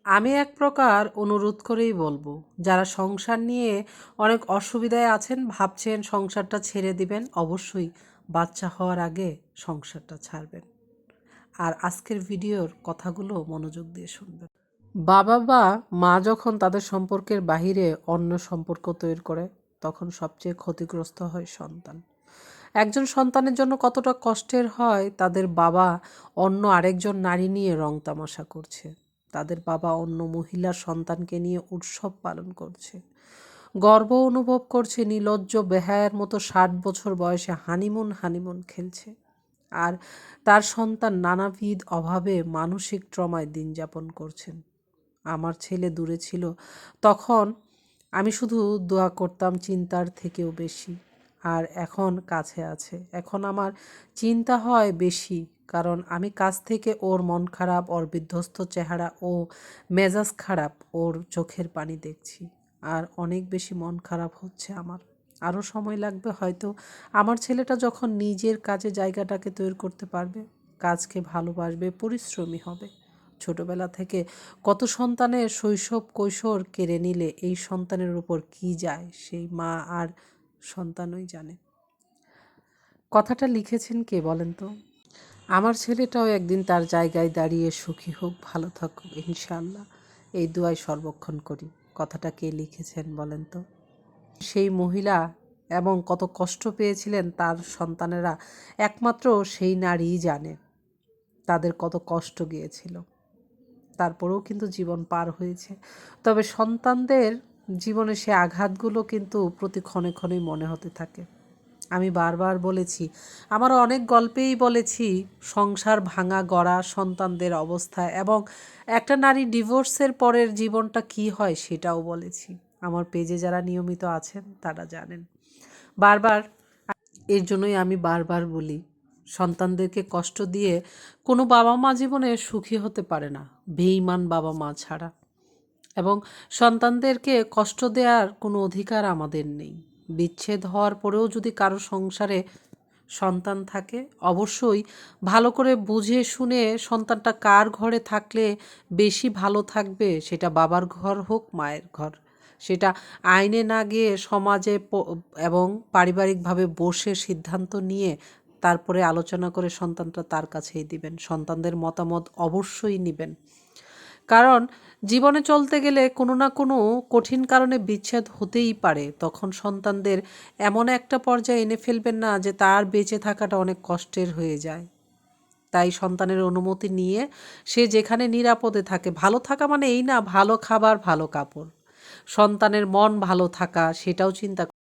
আমি এক প্রকার অনুরোধ করেই বলবো, যারা সংসার নিয়ে অনেক অসুবিধায় আছেন, ভাবছেন সংসারটা ছেড়ে দিবেন, অবশ্যই বাচ্চা হওয়ার আগে সংসারটা ছাড়বেন। আর আজকের ভিডিওর কথাগুলো মনোযোগ দিয়ে শুনবেন। বাবা বা মা যখন তাদের সম্পর্কের বাহিরে অন্য সম্পর্ক তৈরি করে, তখন সবচেয়ে ক্ষতিগ্রস্ত হয় সন্তান। একজন সন্তানের জন্য কতটা কষ্টের হয় তাদের বাবা অন্য আরেকজন নারী নিয়ে রং তামাশা করছে, তাদের বাবা অন্য মহিলার সন্তানকে নিয়ে উৎসব পালন করছে, গর্ব অনুভব করছে, নির্লজ্জ বেহায়ার মতো 60 বছর বয়সে হানিমুন খেলছে। আর তার সন্তান নানাবিধ অভাবে মানসিক ট্রমায় দিন যাপন করছেন। আমার ছেলে দূরে ছিল তখন আমি শুধু দোয়া করতাম চিন্তার থেকেও বেশি। আর এখন কাছে আছে, এখন আমার চিন্তা হয় বেশি, কারণ আমি কাছ থেকে ওর মন খারাপ, ওর বিধ্বস্ত চেহারা, ও মেজাজ খারাপ, ওর চোখের পানি দেখছি। আর অনেক বেশি মন খারাপ হচ্ছে আমার। আরও সময় লাগবে হয়তো। আমার ছেলেটা যখন নিজের কাজে জায়গাটাকে তৈরি করতে পারবে, কাজকে ভালোবাসবে, পরিশ্রমী হবে। ছোটবেলা থেকে কত সন্তানের শৈশব কৈশোর কেড়ে নিলে এই সন্তানের উপর কি যায় সেই মা আর সন্তানই জানে। কথাটা লিখেছেন কে বলেন তো? আমার ছেলেটাও একদিন তার জায়গায় দাঁড়িয়ে সুখী হোক, ভালো থাকুক ইনশাআল্লাহ, এই দুয়াই সর্বক্ষণ করি। কথাটা কে লিখেছেন বলেন তো? সেই মহিলা এবং কত কষ্ট পেয়েছিলেন তার সন্তানেরা, একমাত্র সেই নারীই জানে তাদের কত কষ্ট গিয়েছিল। তারপরেও কিন্তু জীবন পার হয়েছে। তবে সন্তানদের জীবনে সে আঘাতগুলো কিন্তু প্রতি ক্ষণে ক্ষণেই মনে হতে থাকে। আমি বারবার বলেছি, আমার অনেক গল্পেই বলেছি সংসার ভাঙা গড়া সন্তানদের অবস্থা, এবং একটা নারী ডিভোর্সের পরের জীবনটা কি হয় সেটাও বলেছি। আমার পেজে যারা নিয়মিত আছেন তারা জানেন। বারবার এর জন্যই আমি বারবার বলি, সন্তানদেরকে কষ্ট দিয়ে কোনো বাবা মা জীবনে সুখী হতে পারে না, বেঈমান বাবা মা ছাড়া। এবং সন্তানদেরকে কষ্ট দেওয়ার কোনো অধিকার আমাদের নেই। বিচ্ছেদ হওয়ার পরেও যদি কারো সংসারে সন্তান থাকে, অবশ্যই ভালো করে বুঝে শুনে সন্তানটা কার ঘরে থাকলে বেশি ভালো থাকবে, সেটা বাবার ঘর হোক মায়ের ঘর, সেটা আইনে না গিয়ে সমাজে এবং পারিবারিকভাবে বসে সিদ্ধান্ত নিয়ে তারপরে আলোচনা করে সন্তানটা তার কাছেই দিবেন। সন্তানদের মতামত অবশ্যই নেবেন, কারণ জীবনে চলতে গেলে কোনো না কোনো কঠিন কারণে বিচ্ছেদ হতেই পারে। তখন সন্তানদের এমন একটা পর্যায়ে এনে ফেলবেন না যে তার বেঁচে থাকাটা অনেক কষ্টের হয়ে যায়। তাই সন্তানের অনুমতি নিয়ে সে যেখানে নিরাপদে থাকে, ভালো থাকা মানে এই না ভালো খাবার ভালো কাপড়, সন্তানের মন ভালো থাকা সেটাও চিন্তা